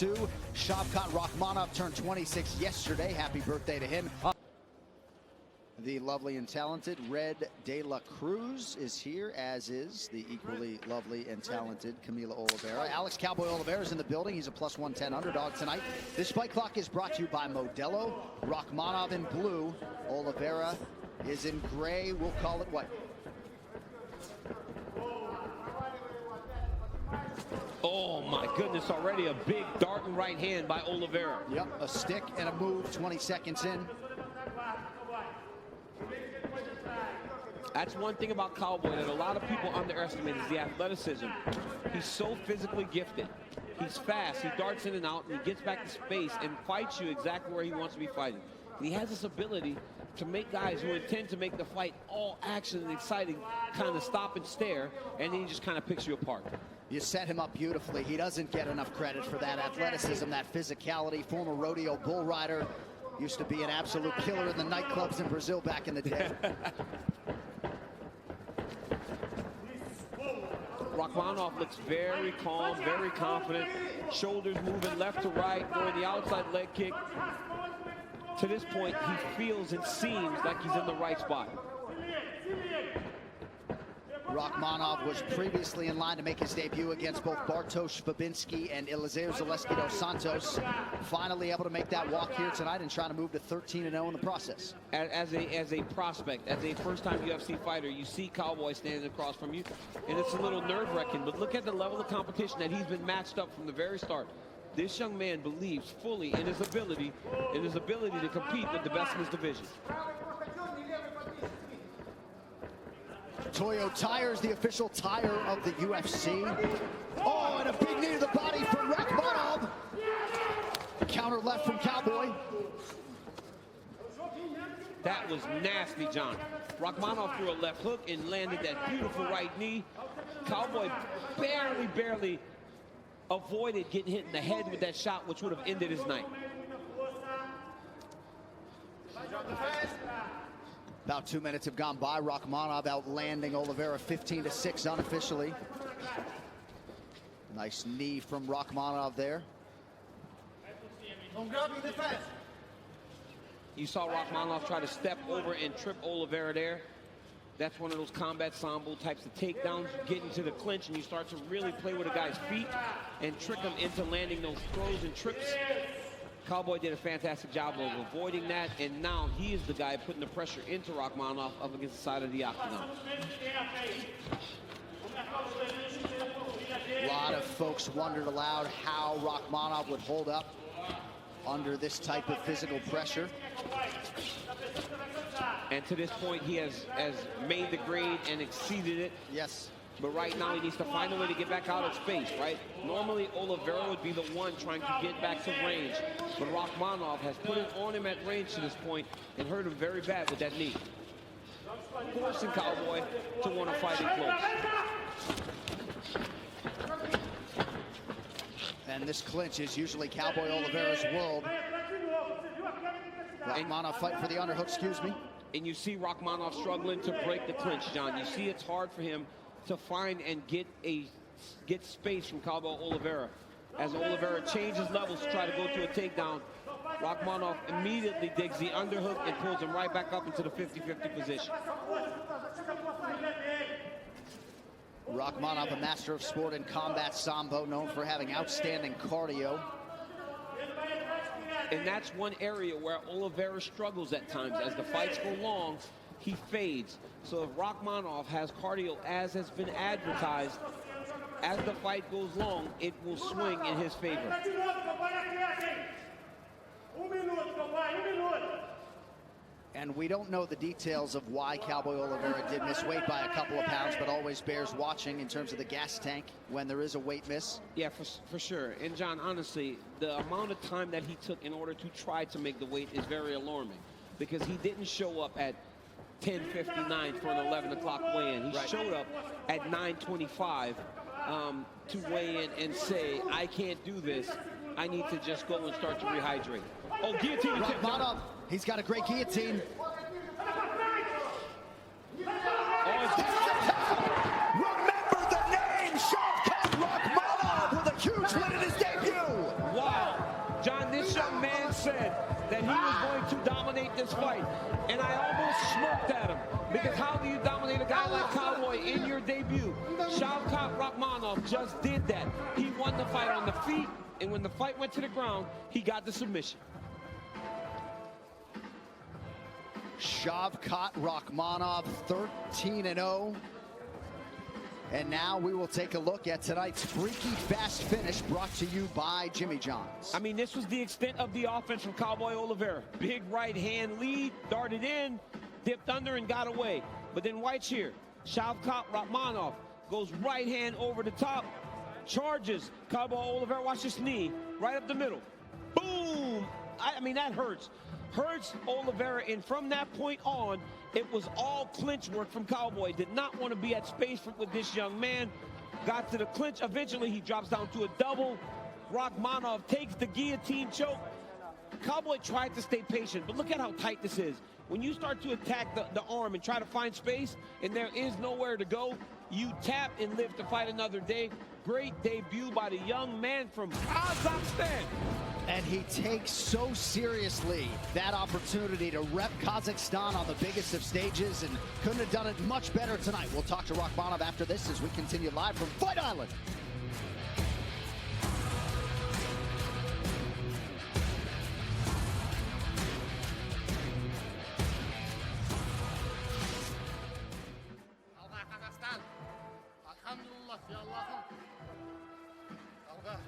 22. Shavkat Rakhmonov turned 26 yesterday. Happy birthday to him. The lovely and talented Red De La Cruz is here, as is the equally lovely and talented Camila Oliveira. Alex Cowboy Oliveira is in the building. He's a plus 110 underdog tonight. This Fight Clock is brought to you by Modelo. Rakhmonov in blue. Oliveira is in gray. We'll call it what? Oh my goodness, already a big darting right hand by Oliveira. Yep, a stick and a move 20 seconds in. That's one thing about Cowboy that a lot of people underestimate is the athleticism. He's so physically gifted. He's fast, he darts in and out, and he gets back to space and fights you exactly where he wants to be fighting. And he has this ability to make guys who intend to make the fight all action and exciting kind of stop and stare, and then he just kind of picks you apart. You set him up beautifully. He doesn't get enough credit for that athleticism, that physicality. Former rodeo bull rider, used to be an absolute killer in the nightclubs in Brazil back in the day. Rakhmonov looks very calm, very confident. Shoulders moving left to right, going the outside leg kick. To this point, he feels and seems like he's in the right spot. Rakhmonov was previously in line to make his debut against both Bartosz Fabinski and Eliezer Zaleski dos Santos. Finally able to make that walk here tonight and trying to move to 13-0 in the process. As a prospect, as a first-time UFC fighter, you see Cowboy standing across from you, and it's a little nerve-wracking. But look at the level of competition that he's been matched up from the very start. This young man believes fully in his ability to compete with the best in his division. Toyo Tires, the official tire of the UFC. Oh, and a big knee to the body from Rakhmonov. Counter left from Cowboy. That was nasty, John. Rakhmonov threw a left hook and landed that beautiful right knee. Cowboy barely avoided getting hit in the head with that shot, which would have ended his night. About 2 minutes have gone by. Rakhmonov outlanding Oliveira 15-6 unofficially. Nice knee from Rakhmonov there. You saw Rakhmonov try to step over and trip Oliveira there. That's one of those combat sambo types of takedowns. You get into the clinch and you start to really play with a guy's feet and trick him into landing those throws and trips. Cowboy did a fantastic job of avoiding that, and now he is the guy putting the pressure into Rakhmonov up against the side of the octagon. A lot of folks wondered aloud how Rakhmonov would hold up under this type of physical pressure. And to this point, he has made the grade and exceeded it. Yes. But right now, he needs to find a way to get back out of space, right? Normally, Oliveira would be the one trying to get back to range. But Rakhmonov has put it on him at range to this point and hurt him very bad with that knee, forcing Cowboy to want to fight it close. And this clinch is usually Cowboy Oliveira's world. Rakhmonov fight for the underhook, excuse me. And you see Rakhmonov struggling to break the clinch, John. You see it's hard for him to find and get space from Cowboy Oliveira. As Oliveira changes levels to try to go to a takedown, Rakhmonov immediately digs the underhook and pulls him right back up into the 50-50 position. Rakhmonov, a master of sport and combat sambo, known for having outstanding cardio. And that's one area where Oliveira struggles at times. As the fights go long, he fades. So if Rakhmonov has cardio as has been advertised, as the fight goes long, it will swing in his favor. And we don't know the details of why Cowboy Oliveira did miss weight by a couple of pounds, but always bears watching in terms of the gas tank when there is a weight miss. Yeah, for sure. And John, honestly, the amount of time that he took in order to try to make the weight is very alarming, because he didn't show up at 10:59 for an 11 o'clock weigh-in. He showed up at 9:25 to weigh in and say, I can't do this. I need to just go and start to rehydrate. Oh, guillotine. Rakhmonov, he's got a great guillotine. Remember the name, Shavkat Rakhmonov with a huge win in his debut. Wow. dominate this fight. And I almost smirked at him, because how do you dominate a guy like Cowboy in your debut? Shavkat Rakhmonov just did that. He won the fight on the feet, and when the fight went to the ground, he got the submission. Shavkat Rakhmonov, 13-0. And now we will take a look at tonight's freaky fast finish, brought to you by Jimmy John's. I mean, this was the extent of the offense from Cowboy Oliveria. Big right hand lead, darted in, dipped under, and got away. But then watch here. Shavkat Rakhmonov goes right hand over the top, charges Cowboy Oliveria. Watch this knee, right up the middle. Boom! I mean, that hurts. Hurts Oliveria, and from that point on, it was all clinch work from Cowboy. Did not want to be at space with this young man. Got to the clinch. Eventually, he drops down to a double. Rakhmonov takes the guillotine choke. Cowboy tried to stay patient, but look at how tight this is. When you start to attack the arm and try to find space, and there is nowhere to go, you tap and live to fight another day. Great debut by the young man from Kazakhstan. And he takes so seriously that opportunity to rep Kazakhstan on the biggest of stages, and couldn't have done it much better tonight. We'll talk to Rakhmonov after this as we continue live from Fight Island. Allah Kazakhstan. Alhamdulillah ya Allah'ım. Allah.